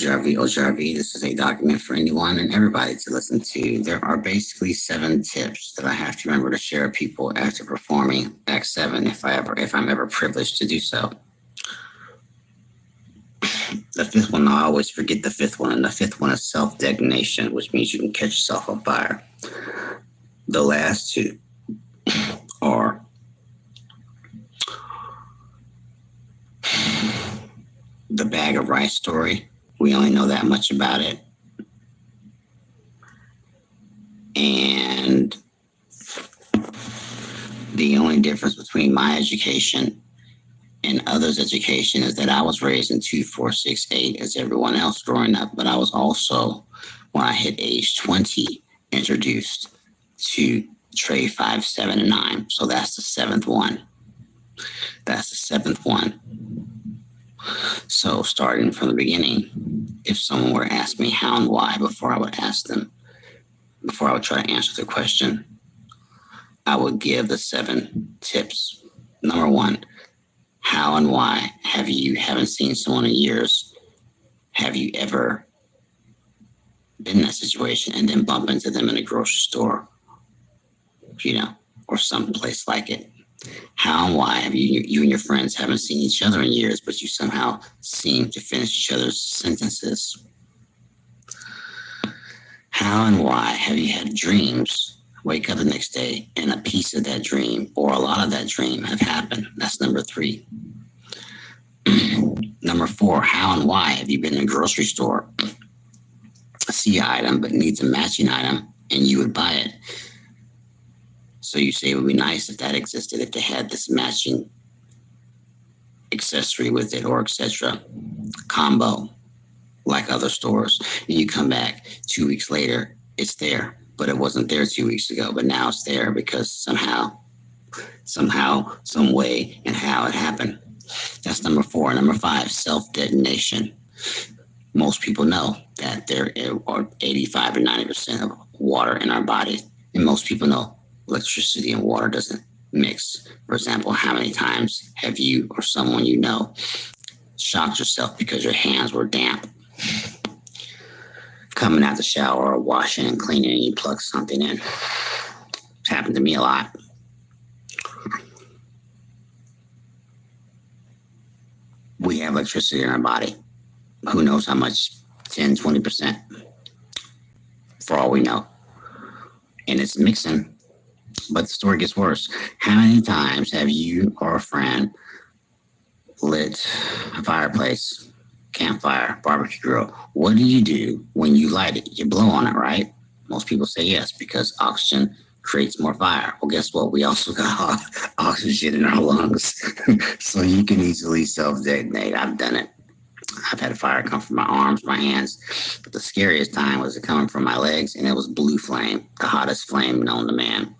OJRV, OJRV. This is a document for anyone and everybody to listen to. There are basically 7 tips that I have to remember to share with people after performing Act 7, if I'm ever privileged to do so. The 5th one, I always forget the 5th one, and the 5th one is self-detonation, which means you can catch yourself on fire. The last 2 are the bag of rice story. We only know that much about it. And the only difference between my education and others' education is that I was raised in 2, 4, 6, 8 as everyone else growing up. But I was also, when I hit age 20, introduced to Trey 5, 7, and 9. So that's the 7th one. So starting from the beginning, if someone were to ask me how and why before I would try to answer the question, I would give the 7 tips. Number 1, how and why haven't seen someone in years? Have you ever been in that situation and then bump into them in a grocery store, or someplace like it? How and why have you and your friends haven't seen each other in years, but you somehow seem to finish each other's sentences? How and why have you had dreams, wake up the next day, and a piece of that dream or a lot of that dream have happened? That's number 3. Number 4, how and why have you been in a grocery store, see an item but needs a matching item, and you would buy it? So you say it would be nice if that existed, if they had this matching accessory with it or etc. combo like other stores. And you come back 2 weeks later, it's there, but it wasn't there 2 weeks ago, but now it's there because somehow, some way, and how it happened. That's number 4. Number 5, self-detonation. Most people know that there are 85 or 90% of water in our body, and most people know electricity and water doesn't mix. For example, how many times have you or someone you know shocked yourself because your hands were damp coming out the shower or washing and cleaning and you plug something in? It's happened to me a lot. We have electricity in our body. Who knows how much? 10, 20%, for all we know. And it's mixing. But the story gets worse. How many times have you or a friend lit a fireplace, campfire, barbecue grill? What do you do when you light it? You blow on it, right? Most people say yes, because oxygen creates more fire. Well, guess what? We also got oxygen in our lungs. So you can easily self-detonate. I've done it. I've had a fire come from my arms, my hands. But the scariest time was it coming from my legs, and it was blue flame, the hottest flame known to man,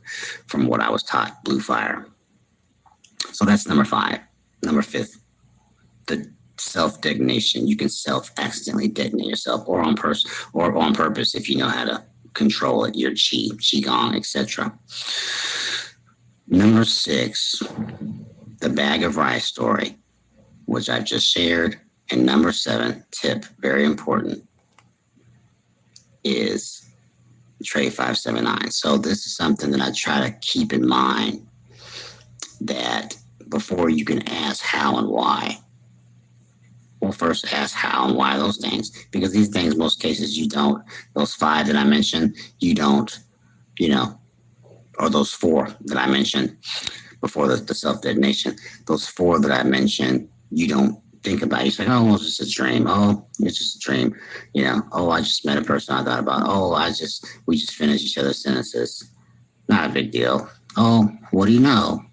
from what I was taught, blue fire. So that's number 5. Number 5th, the self-detonation. You can self-accidentally detonate yourself, or on purpose if you know how to control it, your qigong, etc. Number 6, the bag of rice story, which I just shared. And number 7, tip, very important, is Trey 579. So this is something that I try to keep in mind, that before you can ask how and why, well, first ask how and why those things, because these things, most cases, you don't. Those 5 that I mentioned, you don't, or those 4 that I mentioned before the self-detonation, those 4 that I mentioned, you don't think about it. You say, oh, well, it's just a dream. Oh, it's just a dream. Oh, I just met a person I thought about. Oh, we just finished each other's sentences. Not a big deal. Oh, what do you know?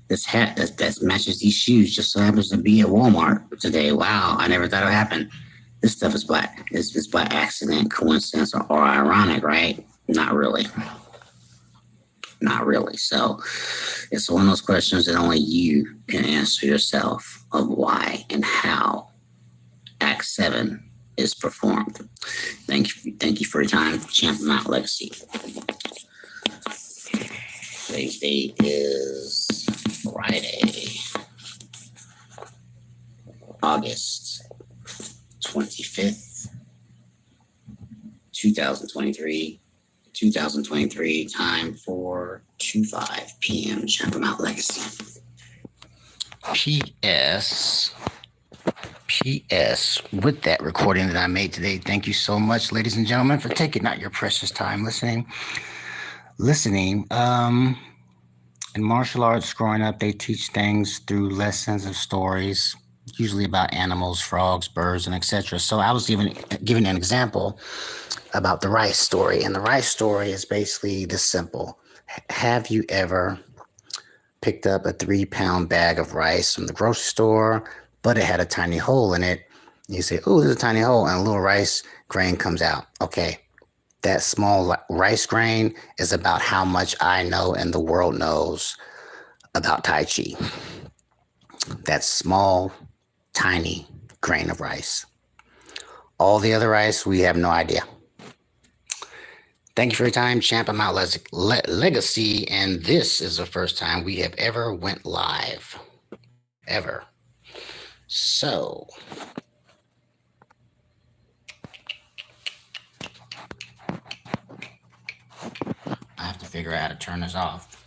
This hat that matches these shoes just so happens to be at Walmart today. Wow, I never thought it would happen. This stuff is by accident, coincidence, or ironic, right? Not really. Not really. So it's one of those questions that only you can answer yourself, of why and how Act 7 is performed. Thank you for your time. Champ Mount Legacy. Today's date is Friday, August 25th, 2023. 2023, time 4:25 p.m. Champ Amount Legacy. P.S. With that recording that I made today, thank you so much, ladies and gentlemen, for taking out your precious time listening. In martial arts, growing up, they teach things through lessons and stories, usually about animals, frogs, birds, and etc. So I was giving an example about the rice story, and the rice story is basically this simple. Have you ever picked up a 3-pound bag of rice from the grocery store, but it had a tiny hole in it? You say, "Oh, there's a tiny hole," and a little rice grain comes out. Okay, that small rice grain is about how much I know and the world knows about Tai Chi. That small, tiny grain of rice. All the other rice, we have no idea. Thank you for your time, Champ Amount Legacy, and this is the first time we have ever went live. Ever. So, I have to figure out how to turn this off.